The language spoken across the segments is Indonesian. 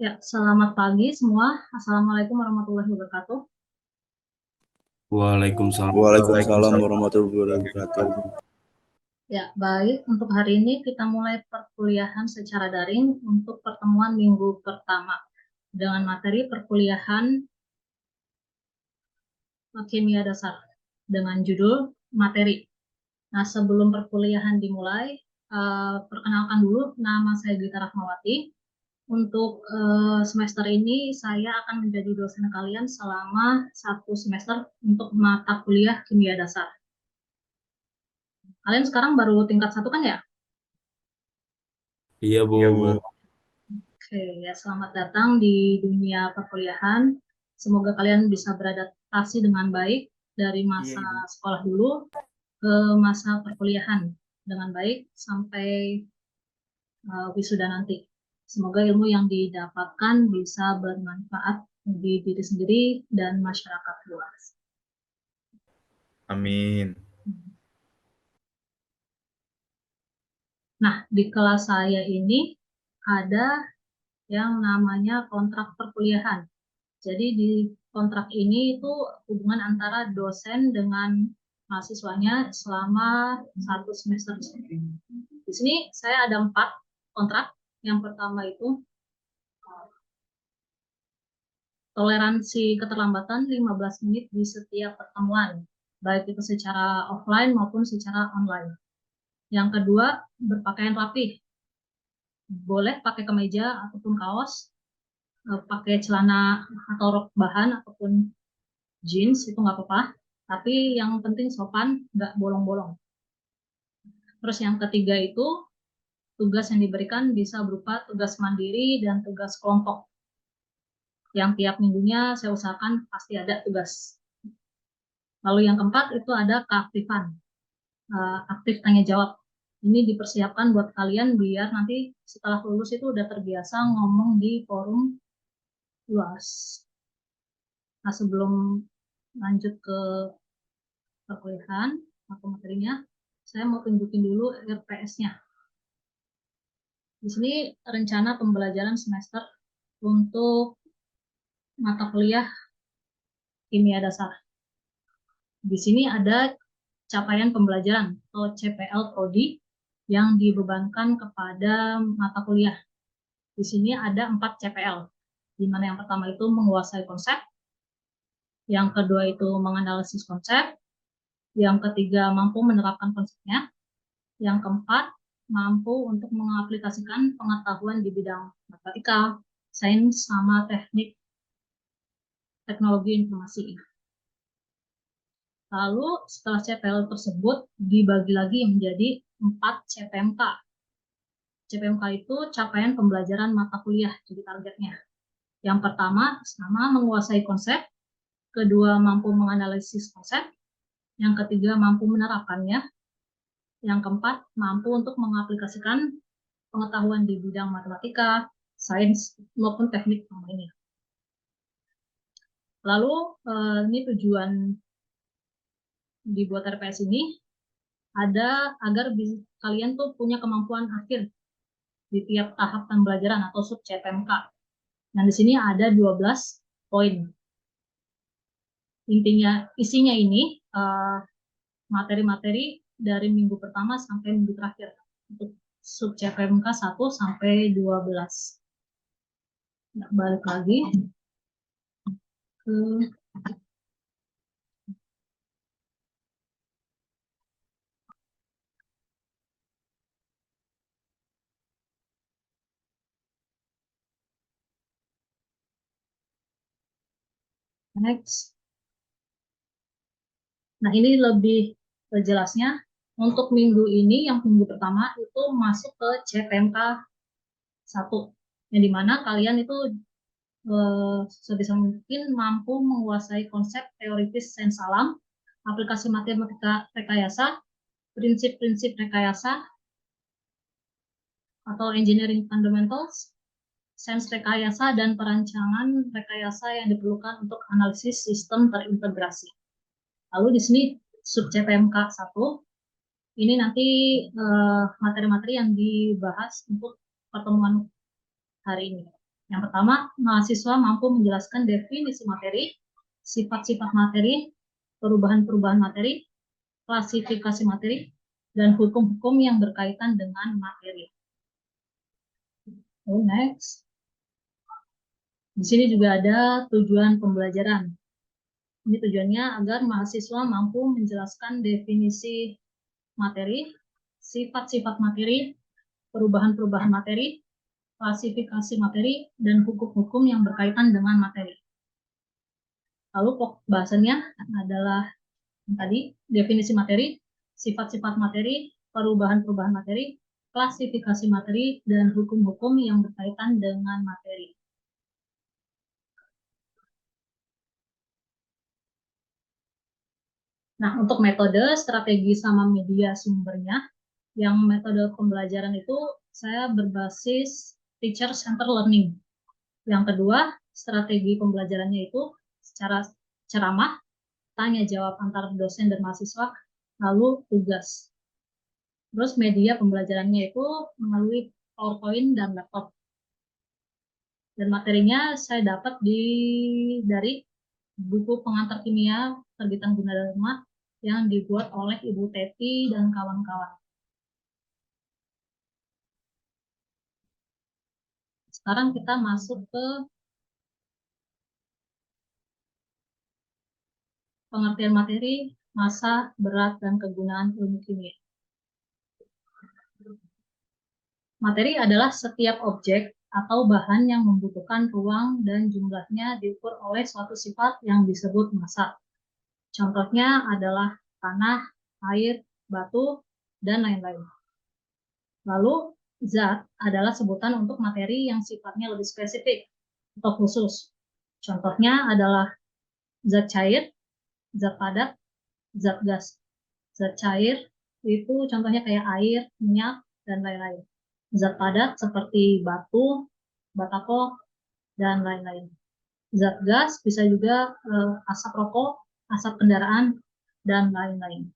Ya, selamat pagi semua. Assalamualaikum warahmatullahi wabarakatuh. Waalaikumsalam Waalaikumsalam warahmatullahi warahmatullahi wabarakatuh. Ya, baik. Untuk hari ini kita mulai perkuliahan secara daring untuk pertemuan minggu pertama dengan materi perkuliahan kimia dasar dengan judul materi. Nah, sebelum perkuliahan dimulai, perkenalkan dulu nama saya Gita Rahmawati. Untuk semester ini saya akan menjadi dosen kalian selama 1 semester untuk mata kuliah kimia dasar. Kalian sekarang baru tingkat 1 kan ya? Iya, Bu. Iya, Bu. Oke, ya selamat datang di dunia perkuliahan. Semoga kalian bisa beradaptasi dengan baik dari masa Iya, Ibu. sekolah dulu ke masa perkuliahan dengan baik sampai wisuda nanti. Semoga ilmu yang didapatkan bisa bermanfaat bagi diri sendiri dan masyarakat luas. Amin. Nah, di kelas saya ini ada yang namanya kontrak perkuliahan. Jadi di kontrak ini itu hubungan antara dosen dengan mahasiswanya selama 1 semester. Di sini saya ada 4 kontrak. Yang pertama itu toleransi keterlambatan 15 menit di setiap pertemuan, baik itu secara offline maupun secara online. Yang kedua, berpakaian rapih. Boleh pakai kemeja ataupun kaos, pakai celana atau rok bahan ataupun jeans itu nggak apa-apa, tapi yang penting sopan, nggak bolong-bolong. Terus yang ketiga itu tugas yang diberikan bisa berupa tugas mandiri dan tugas kelompok. Yang tiap minggunya saya usahakan pasti ada tugas. Lalu yang keempat itu ada keaktifan, aktif tanya jawab. Ini dipersiapkan buat kalian biar nanti setelah lulus itu udah terbiasa ngomong di forum luas. Nah, sebelum lanjut ke perkuliahan atau materinya, saya mau tunjukin dulu RPS-nya. Di sini rencana pembelajaran semester untuk mata kuliah kimia dasar. Di sini ada capaian pembelajaran atau CPL Prodi yang dibebankan kepada mata kuliah. Di sini ada 4 CPL, di mana yang pertama itu menguasai konsep, yang kedua itu menganalisis konsep, yang ketiga mampu menerapkan konsepnya, yang keempat mampu untuk mengaplikasikan pengetahuan di bidang matematika, sains, sama teknik teknologi informasi. Lalu setelah CPL tersebut dibagi lagi menjadi 4 CPMK. CPMK itu capaian pembelajaran mata kuliah, jadi targetnya. Yang pertama, sama menguasai konsep, kedua mampu menganalisis konsep, yang ketiga mampu menerapkannya, yang keempat mampu untuk mengaplikasikan pengetahuan di bidang matematika, sains, maupun teknik lainnya. Lalu ini tujuan dibuat RPS ini ada agar kalian tuh punya kemampuan akhir di tiap tahap pembelajaran atau sub CPMK. Dan di sini ada 12 poin. Intinya, isinya ini materi-materi dari minggu pertama sampai minggu terakhir untuk sub CPMK 1 sampai 12. Nah, balik lagi ke next. Nah, ini lebih jelasnya. Untuk minggu ini, yang minggu pertama itu masuk ke CPMK 1, yang dimana kalian itu sebisa mungkin mampu menguasai konsep teoritis sains alam, aplikasi matematika rekayasa, prinsip-prinsip rekayasa atau engineering fundamentals, sains rekayasa, dan perancangan rekayasa yang diperlukan untuk analisis sistem terintegrasi. Lalu di sini sub CPMK 1, ini nanti materi-materi yang dibahas untuk pertemuan hari ini. Yang pertama, mahasiswa mampu menjelaskan definisi materi, sifat-sifat materi, perubahan-perubahan materi, klasifikasi materi, dan hukum-hukum yang berkaitan dengan materi. Next. Di sini juga ada tujuan pembelajaran. Ini tujuannya agar mahasiswa mampu menjelaskan definisi materi, sifat-sifat materi, perubahan-perubahan materi, klasifikasi materi, dan hukum-hukum yang berkaitan dengan materi. Lalu pokok bahasannya adalah tadi definisi materi, sifat-sifat materi, perubahan-perubahan materi, klasifikasi materi, dan hukum-hukum yang berkaitan dengan materi. Nah, untuk metode, strategi, sama media sumbernya, yang metode pembelajaran itu saya berbasis teacher-centered learning. Yang kedua, strategi pembelajarannya itu secara ceramah, tanya jawab antar dosen dan mahasiswa, lalu tugas. Terus media pembelajarannya itu melalui PowerPoint dan laptop. Dan materinya saya dapat dari buku pengantar kimia terbitan Gunadarma yang dibuat oleh Ibu Teti dan kawan-kawan. Sekarang kita masuk ke pengertian materi, massa, berat, dan kegunaan ilmu kimia. Materi adalah setiap objek atau bahan yang membutuhkan ruang dan jumlahnya diukur oleh suatu sifat yang disebut massa. Contohnya adalah tanah, air, batu, dan lain-lain. Lalu, zat adalah sebutan untuk materi yang sifatnya lebih spesifik atau khusus. Contohnya adalah zat cair, zat padat, zat gas. Zat cair itu contohnya kayak air, minyak, dan lain-lain. Zat padat seperti batu, batako, dan lain-lain. Zat gas bisa juga asap rokok, asap kendaraan, dan lain-lain.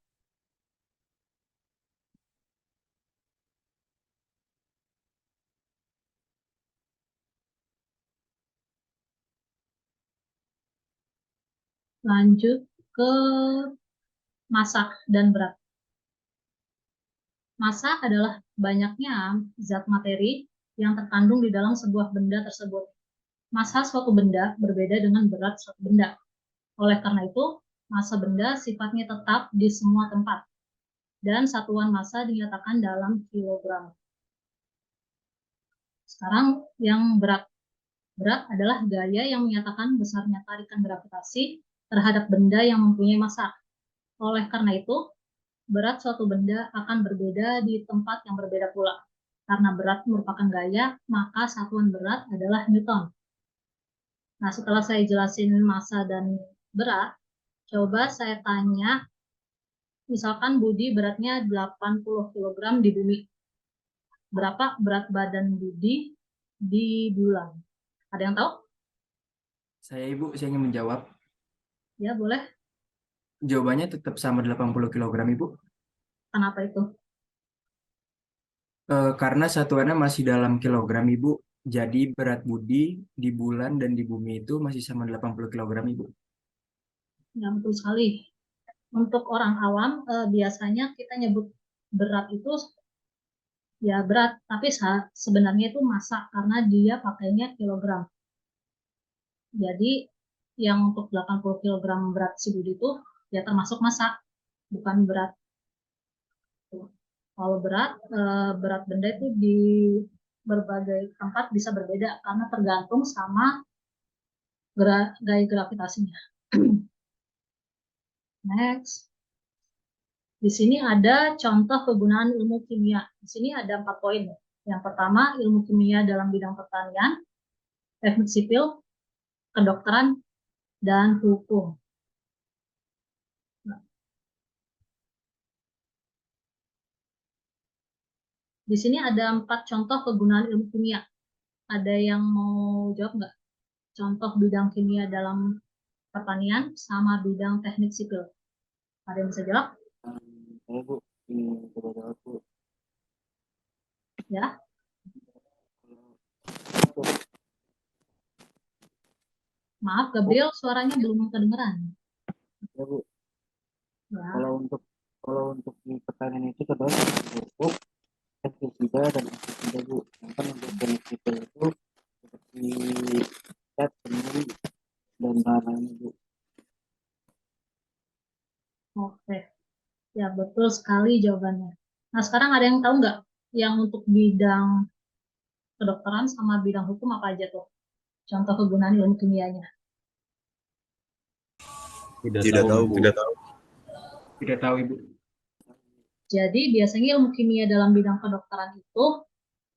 Lanjut ke massa dan berat. Massa adalah banyaknya zat materi yang terkandung di dalam sebuah benda tersebut. Massa suatu benda berbeda dengan berat suatu benda. Oleh karena itu, massa benda sifatnya tetap di semua tempat. Dan satuan massa dinyatakan dalam kilogram. Sekarang yang berat. Berat adalah gaya yang menyatakan besarnya tarikan gravitasi terhadap benda yang mempunyai massa. Oleh karena itu, berat suatu benda akan berbeda di tempat yang berbeda pula. Karena berat merupakan gaya, maka satuan berat adalah Newton. Nah, setelah saya jelasin massa dan berat, coba saya tanya, misalkan Budi beratnya 80 kg di bumi. Berapa berat badan Budi di bulan? Ada yang tahu? Saya ingin menjawab. Ya, boleh. Jawabannya tetap sama 80 kg, Ibu. Kenapa itu? Karena satuannya masih dalam kilogram, Ibu. Jadi berat Budi di bulan dan di bumi itu masih sama 80 kg, Ibu. Ya, betul sekali. Untuk orang awam, biasanya kita nyebut berat itu ya berat, tapi sebenarnya itu massa karena dia pakainya kilogram. Jadi yang untuk 80 kg berat si Budi itu ya termasuk massa, bukan berat. Kalau berat benda itu di berbagai tempat bisa berbeda karena tergantung sama gaya gravitasinya. Next. Di sini ada contoh kegunaan ilmu kimia. Di sini ada 4 poin. Yang pertama, ilmu kimia dalam bidang pertanian, teknik sipil, kedokteran, dan hukum. Di sini ada 4 contoh kegunaan ilmu kimia. Ada yang mau jawab nggak? Contoh bidang kimia dalam pertanian sama bidang teknik sipil. Ada yang bisa jawab? Bu, ini kepada aku. Ya. Maaf, Gabriel, suaranya belum kedengeran. Ya Bu, Ya, kalau untuk di pertanian itu terdapat pupuk, pestisida dan pestisida Bu. Sedangkan untuk femisida itu seperti cat, semuri dan lain-lain Bu. oke. Ya, betul sekali jawabannya. Nah, sekarang ada yang tahu nggak yang untuk bidang kedokteran sama bidang hukum apa aja tuh? Contoh kegunaan ilmu kimianya. Tidak tahu, Bu. Tidak tahu Ibu. Jadi, biasanya ilmu kimia dalam bidang kedokteran itu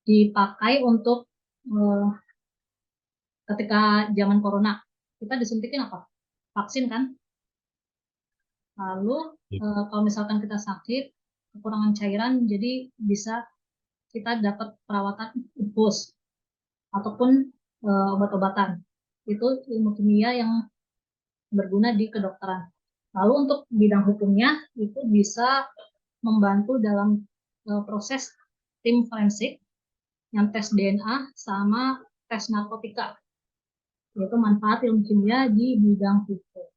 dipakai untuk ketika zaman corona. Kita disuntikin apa? Vaksin kan? Lalu kalau misalkan kita sakit, kekurangan cairan, jadi bisa kita dapat perawatan infus ataupun obat-obatan. Itu ilmu kimia yang berguna di kedokteran. Lalu untuk bidang hukumnya itu bisa membantu dalam proses tim forensik yang tes DNA sama tes narkotika. Yaitu manfaat ilmu kimia di bidang hukum.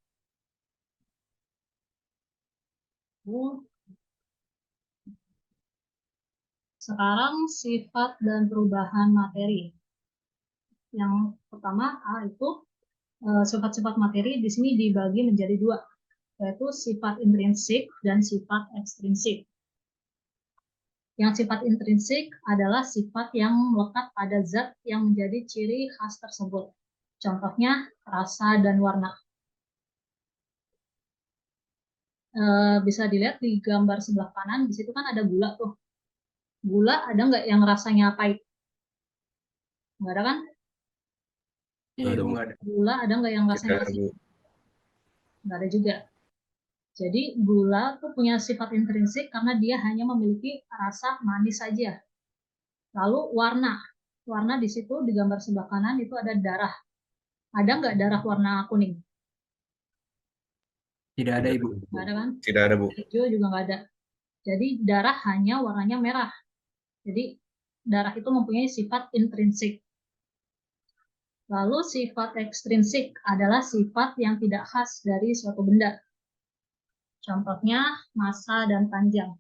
Sekarang sifat dan perubahan materi. Yang pertama A itu sifat-sifat materi di sini dibagi menjadi dua, yaitu sifat intrinsik dan sifat ekstrinsik. Yang sifat intrinsik adalah sifat yang melekat pada zat yang menjadi ciri khas tersebut. Contohnya rasa dan warna. Bisa dilihat di gambar sebelah kanan, di situ kan ada gula tuh. Gula ada nggak yang rasanya pahit? Nggak ada kan? Iya Ibu, nggak ada. Gula ada nggak yang rasanya Tidak, asin? Bu. Nggak ada juga. Jadi gula tuh punya sifat intrinsik karena dia hanya memiliki rasa manis saja. Lalu warna. Warna di situ di gambar sebelah kanan itu ada darah. Ada nggak darah warna kuning? Tidak ada Ibu. Nggak ada kan? Tidak ada, Bu. Hijau juga nggak ada. Jadi darah hanya warnanya merah. Jadi darah itu mempunyai sifat intrinsik. Lalu sifat ekstrinsik adalah sifat yang tidak khas dari suatu benda. Contohnya massa dan panjang.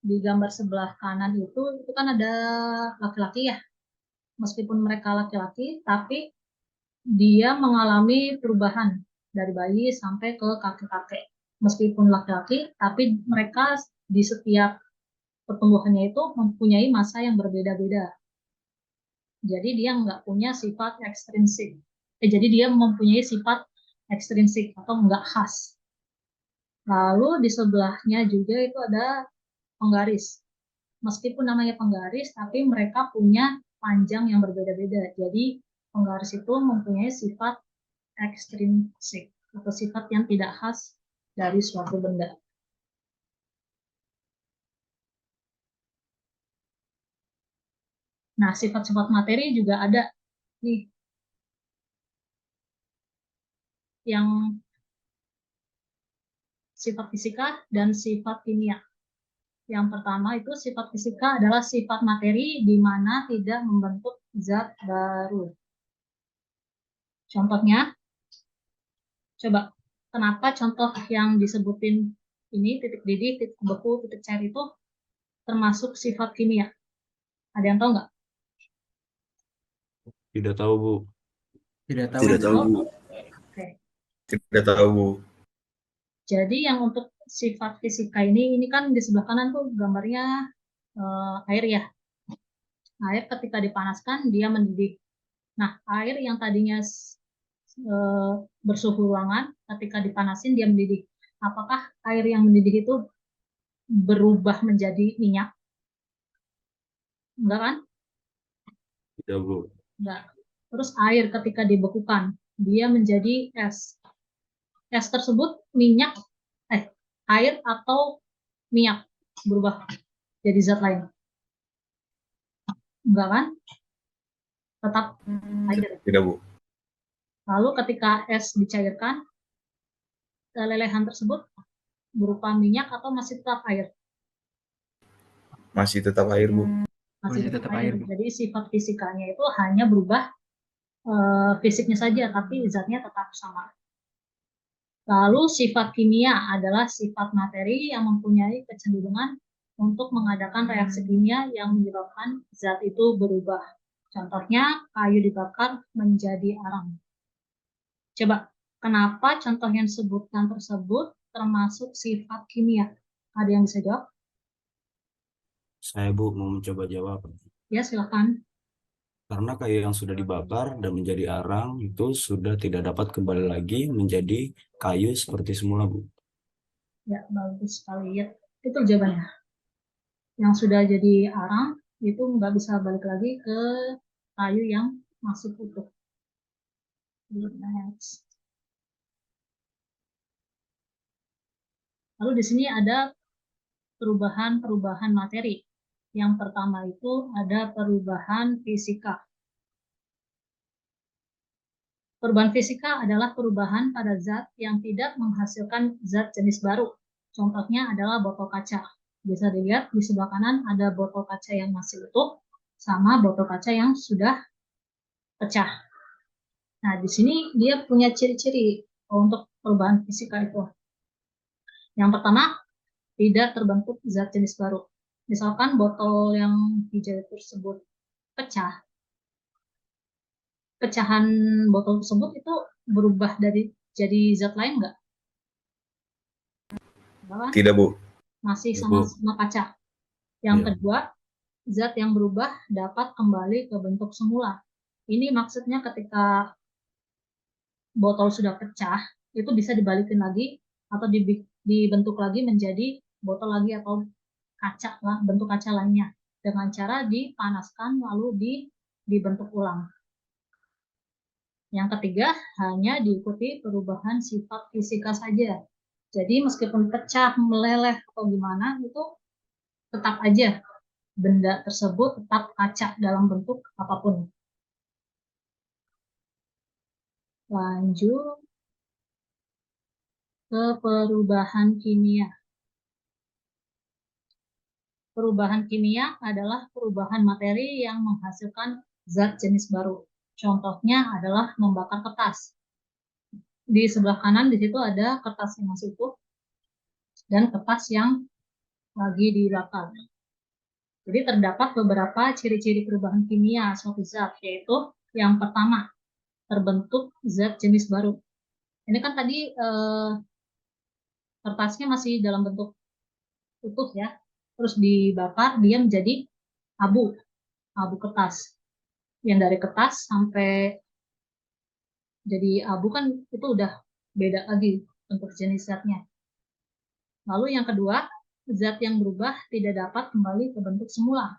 Di gambar sebelah kanan itu kan ada laki-laki ya. Meskipun mereka laki-laki, tapi dia mengalami perubahan dari bayi sampai ke kakek-kakek. Meskipun laki-laki, tapi mereka di setiap pertumbuhannya itu mempunyai masa yang berbeda-beda. Jadi dia nggak punya sifat ekstrinsik. Jadi dia mempunyai sifat ekstrinsik atau nggak khas. Lalu di sebelahnya juga itu ada penggaris. Meskipun namanya penggaris, tapi mereka punya panjang yang berbeda-beda. Jadi penggaris itu mempunyai sifat ekstrinsik atau sifat yang tidak khas dari suatu benda. Nah, sifat-sifat materi juga ada nih yang sifat fisika dan sifat kimia. Yang pertama itu sifat fisika adalah sifat materi di mana tidak membentuk zat baru. Contohnya, coba kenapa contoh yang disebutin ini titik didih, titik beku, titik cair itu termasuk sifat kimia? Ada yang tahu nggak? Tidak tahu, Bu. Tidak tahu Tidak Ibu. tahu, Bu. Oke. Tidak tahu, Bu. Jadi yang untuk sifat fisika ini kan di sebelah kanan tuh gambarnya air ya. Air ketika dipanaskan dia mendidih. Nah, air yang tadinya bersuhu ruangan ketika dipanasin dia mendidih. Apakah air yang mendidih itu berubah menjadi minyak? Enggak kan? Tidak, Bu. Enggak. Terus air ketika dibekukan dia menjadi es. Es tersebut minyak, air atau minyak berubah jadi zat lain? Enggak kan? Tetap air. Tidak, Bu. Lalu ketika es dicairkan, lelehan tersebut berupa minyak atau masih tetap air? Masih tetap air, Bu. Masih Masih tetap tetap air. air, Bu. Jadi sifat fisikanya itu hanya berubah fisiknya saja, tapi zatnya tetap sama. Lalu sifat kimia adalah sifat materi yang mempunyai kecenderungan untuk mengadakan reaksi kimia yang menyebabkan zat itu berubah. Contohnya, kayu dibakar menjadi arang. Coba, kenapa contoh yang disebutkan tersebut termasuk sifat kimia? Ada yang bisa jawab? Saya Bu mau mencoba jawab. Ya, silakan. Karena kayu yang sudah dibakar dan menjadi arang itu sudah tidak dapat kembali lagi menjadi kayu seperti semula, Bu. Ya, bagus sekali ya. Itu jawabannya. Yang sudah jadi arang itu nggak bisa balik lagi ke kayu yang masih utuh. Next. Lalu di sini ada perubahan-perubahan materi. Yang pertama itu ada perubahan fisika. Perubahan fisika adalah perubahan pada zat yang tidak menghasilkan zat jenis baru. Contohnya adalah botol kaca. Bisa dilihat di sebelah kanan ada botol kaca yang masih utuh sama botol kaca yang sudah pecah. Nah, di sini dia punya ciri-ciri untuk perubahan fisika itu. Yang pertama, tidak terbentuk zat jenis baru. Misalkan botol yang hijau tersebut pecah, pecahan botol tersebut itu berubah dari jadi zat lain nggak? Tidak, Bu. Masih Ya, sama-sama kaca. Yang Ya. kedua, zat yang berubah dapat kembali ke bentuk semula. Ini maksudnya ketika botol sudah pecah, itu bisa dibalikin lagi atau dibentuk lagi menjadi botol lagi atau kaca lah, bentuk kaca lainnya dengan cara dipanaskan lalu dibentuk ulang. Yang ketiga, hanya diikuti perubahan sifat fisika saja. Jadi meskipun pecah, meleleh atau gimana, itu tetap aja benda tersebut tetap kaca dalam bentuk apapun. Lanjut ke perubahan kimia. Perubahan kimia adalah perubahan materi yang menghasilkan zat jenis baru. Contohnya adalah membakar kertas. Di sebelah kanan di situ ada kertas yang masih utuh dan kertas yang lagi dibakar. Jadi terdapat beberapa ciri-ciri perubahan kimia suatu zat, yaitu yang pertama, terbentuk zat jenis baru. Ini kan tadi kertasnya masih dalam bentuk utuh ya, terus dibakar dia menjadi abu kertas. Yang dari kertas sampai jadi abu kan itu udah beda lagi bentuk jenis zatnya. Lalu yang kedua, zat yang berubah tidak dapat kembali ke bentuk semula.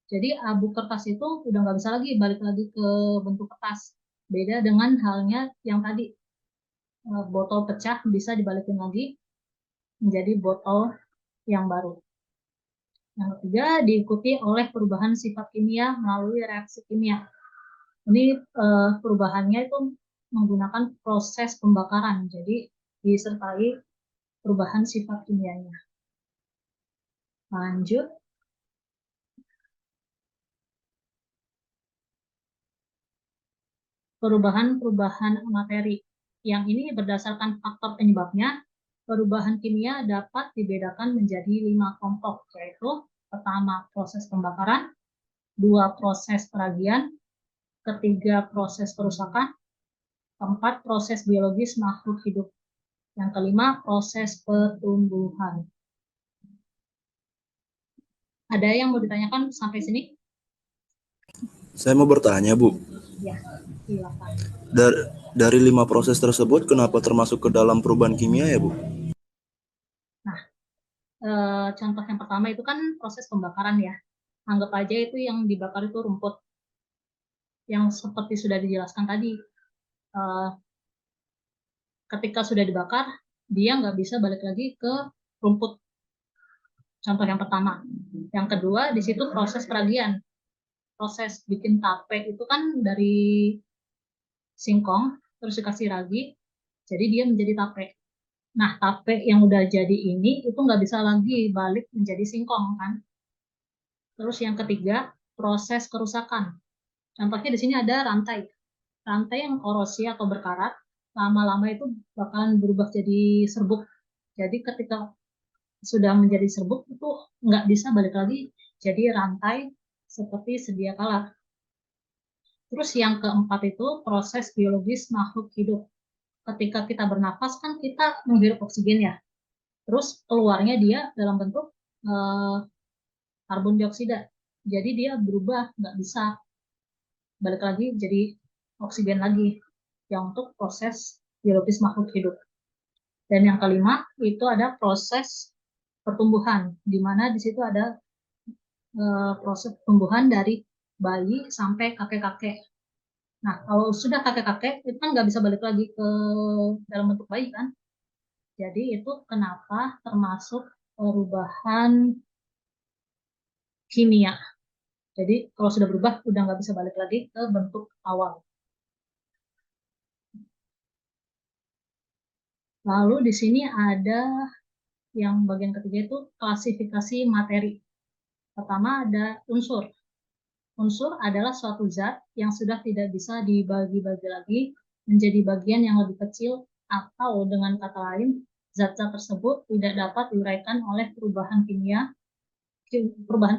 Jadi abu kertas itu udah nggak bisa lagi balik lagi ke bentuk kertas. Beda dengan halnya yang tadi, botol pecah bisa dibalikin lagi menjadi botol yang baru. Yang ketiga, diikuti oleh perubahan sifat kimia melalui reaksi kimia. Ini perubahannya itu menggunakan proses pembakaran, jadi disertai perubahan sifat kimianya. Lanjut. Perubahan-perubahan materi. Yang ini berdasarkan faktor penyebabnya, perubahan kimia dapat dibedakan menjadi 5 kelompok, yaitu pertama proses pembakaran, 2 proses peragian, ketiga proses kerusakan, 4 proses biologis makhluk hidup, yang kelima proses pertumbuhan. Ada yang mau ditanyakan sampai sini? Saya mau bertanya, Bu. Ya, silakan. Dari 5 proses tersebut, kenapa termasuk ke dalam perubahan kimia ya, Bu? Nah, contoh yang pertama itu kan proses pembakaran ya. Anggap aja itu yang dibakar itu rumput. Yang seperti sudah dijelaskan tadi, ketika sudah dibakar, dia nggak bisa balik lagi ke rumput. Contoh yang pertama. Yang kedua, di situ proses peragian. Proses bikin tape itu kan dari singkong, terus dikasih ragi, jadi dia menjadi tape. Nah, tape yang udah jadi ini, itu nggak bisa lagi balik menjadi singkong, kan? Terus yang ketiga, proses kerusakan. Contohnya di sini ada rantai. rantai yang korosi atau berkarat, lama-lama itu bakalan berubah jadi serbuk. Jadi ketika sudah menjadi serbuk itu nggak bisa balik lagi jadi rantai seperti sedia kala. Terus yang keempat itu proses biologis makhluk hidup. Ketika kita bernapas kan kita menghirup oksigen ya. Terus keluarnya dia dalam bentuk karbon dioksida. Jadi dia berubah, nggak bisa balik lagi jadi oksigen lagi. Yang untuk proses biologis makhluk hidup. Dan yang kelima itu ada proses pertumbuhan, di mana di situ ada proses pertumbuhan dari bayi sampai kakek-kakek. Nah, kalau sudah kakek-kakek, itu kan nggak bisa balik lagi ke dalam bentuk bayi kan? Jadi itu kenapa termasuk perubahan kimia. Jadi kalau sudah berubah, udah nggak bisa balik lagi ke bentuk awal. Lalu di sini ada yang bagian ketiga itu klasifikasi materi. Pertama ada unsur. Unsur adalah suatu zat yang sudah tidak bisa dibagi-bagi lagi menjadi bagian yang lebih kecil, atau dengan kata lain, zat-zat tersebut tidak dapat diuraikan oleh perubahan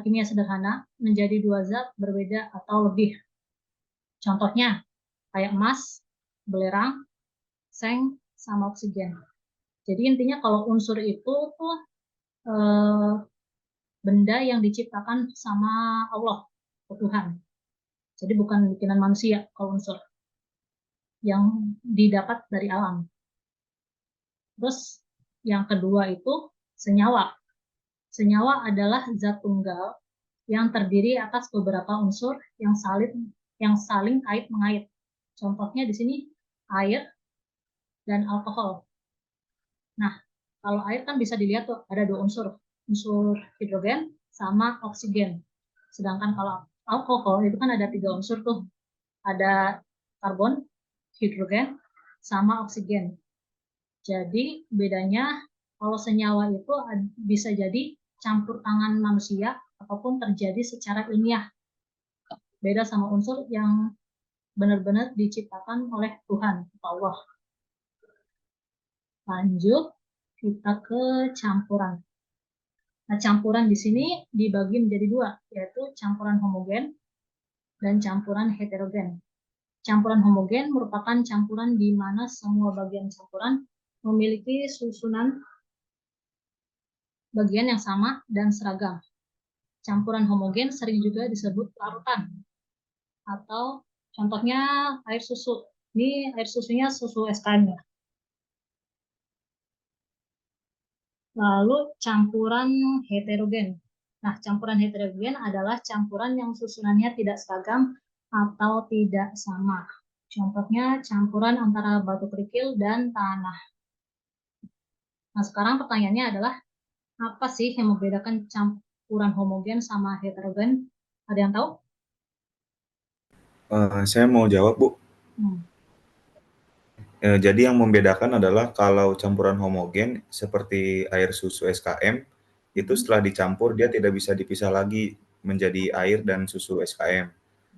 kimia sederhana menjadi dua zat berbeda atau lebih. Contohnya, kayak emas, belerang, seng, sama oksigen. Jadi intinya kalau unsur itu tuh benda yang diciptakan sama Allah, Tuhan. Jadi bukan bikinan manusia kalau unsur yang didapat dari alam. Terus yang kedua itu senyawa. Senyawa adalah zat tunggal yang terdiri atas beberapa unsur yang saling kait-mengait. Contohnya di sini air dan alkohol. Nah, kalau air kan bisa dilihat tuh ada dua unsur, unsur hidrogen sama oksigen. Sedangkan kalau alkohol itu kan ada tiga unsur tuh, ada karbon, hidrogen, sama oksigen. Jadi bedanya kalau senyawa itu bisa jadi campur tangan manusia ataupun terjadi secara ilmiah. Beda sama unsur yang benar-benar diciptakan oleh Tuhan, Allah. Lanjut kita ke campuran. Nah, campuran di sini dibagi menjadi dua, yaitu campuran homogen dan campuran heterogen. Campuran homogen merupakan campuran di mana semua bagian campuran memiliki susunan bagian yang sama dan seragam. Campuran homogen sering juga disebut larutan. Atau contohnya air susu. Ini air susunya susu SKM ya. Lalu campuran heterogen. Nah, campuran heterogen adalah campuran yang susunannya tidak seragam atau tidak sama. Contohnya campuran antara batu kerikil dan tanah. Nah, sekarang pertanyaannya adalah apa sih yang membedakan campuran homogen sama heterogen? Ada yang tahu? Saya mau jawab, Bu. Jadi yang membedakan adalah kalau campuran homogen seperti air susu SKM, itu setelah dicampur dia tidak bisa dipisah lagi menjadi air dan susu SKM.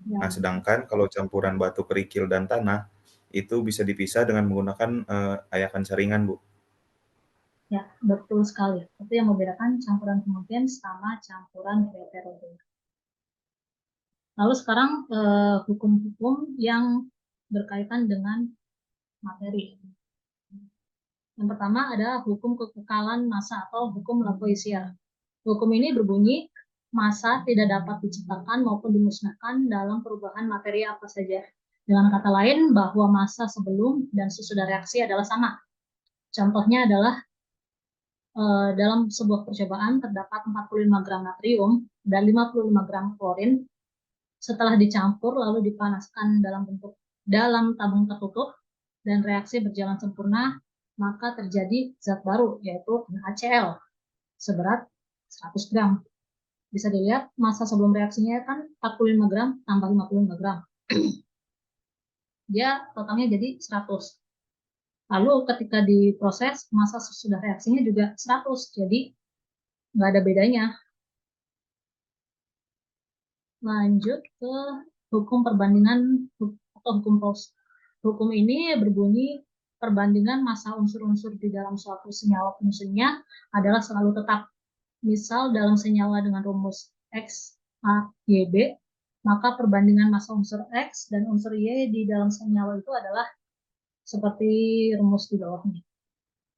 Ya, Nah, sedangkan kalau campuran batu kerikil dan tanah, itu bisa dipisah dengan menggunakan ayakan saringan, Bu. ya, betul sekali. Itu yang membedakan campuran homogen sama campuran heterogen. Lalu sekarang hukum-hukum yang berkaitan dengan materi. Yang pertama ada hukum kekekalan massa atau hukum Lavoisier. Hukum ini berbunyi, massa tidak dapat diciptakan maupun dimusnahkan dalam perubahan materi apa saja. Dengan kata lain, bahwa massa sebelum dan sesudah reaksi adalah sama. Contohnya adalah dalam sebuah percobaan terdapat 45 gram natrium dan 55 gram klorin. Setelah dicampur lalu dipanaskan dalam tabung tertutup dan reaksi berjalan sempurna, maka terjadi zat baru yaitu NaCl seberat 100 gram. Bisa dilihat massa sebelum reaksinya kan 45 gram tambah 55 gram. Dia totalnya jadi 100. Lalu ketika diproses, massa sesudah reaksinya juga 100. Jadi nggak ada bedanya. Lanjut ke hukum perbandingan atau hukum Hukum ini berbunyi perbandingan massa unsur-unsur di dalam suatu senyawa fungsinya adalah selalu tetap. Misal dalam senyawa dengan rumus X, A, Y, B, maka perbandingan massa unsur X dan unsur Y di dalam senyawa itu adalah seperti rumus di bawahnya.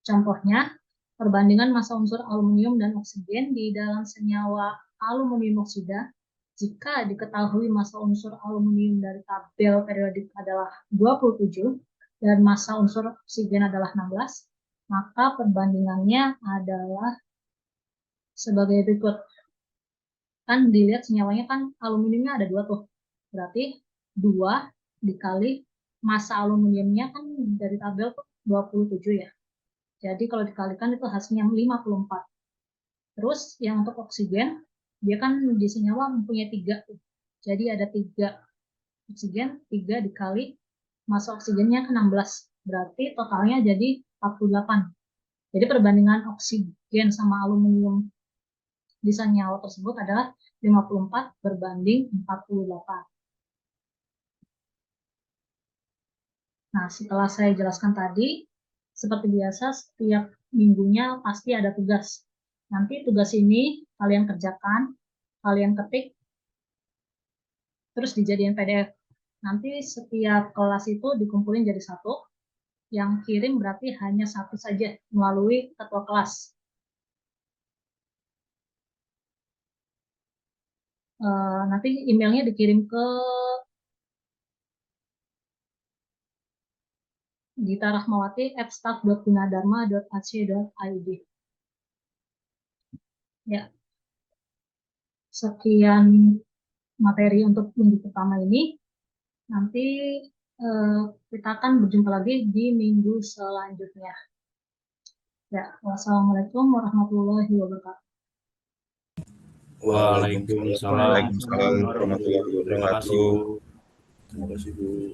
Contohnya, perbandingan massa unsur aluminium dan oksigen di dalam senyawa aluminium oksida, jika diketahui massa unsur aluminium dari tabel periodik adalah 27 dan massa unsur oksigen adalah 16, maka perbandingannya adalah sebagai berikut. Kan dilihat senyawanya kan aluminiumnya ada 2 tuh. Berarti 2 dikali massa aluminiumnya kan dari tabel tuh 27 ya. Jadi kalau dikalikan itu hasilnya 54. Terus yang untuk oksigen, dia kan di senyawa mempunyai 3 tuh. Jadi ada 3 oksigen, 3 dikali massa oksigennya ke 16. Berarti totalnya jadi 48. Jadi perbandingan oksigen sama aluminium di senyawa tersebut adalah 54 berbanding 48. Nah, setelah saya jelaskan tadi, seperti biasa setiap minggunya pasti ada tugas. Nanti tugas ini kalian kerjakan, kalian ketik, terus dijadiin PDF. Nanti setiap kelas itu dikumpulin jadi satu, yang kirim berarti hanya satu saja melalui ketua kelas. Nanti emailnya dikirim ke gitarahmawati@staff.gunadarma.ac.id. Ya, sekian materi untuk minggu pertama ini. Nanti kita akan berjumpa lagi di minggu selanjutnya. Ya, wassalamualaikum warahmatullahi wabarakatuh. Waalaikumsalam. Waalaikumsalam warahmatullahi Terima kasih, wabarakatuh. Bu. Terima kasih, Bu.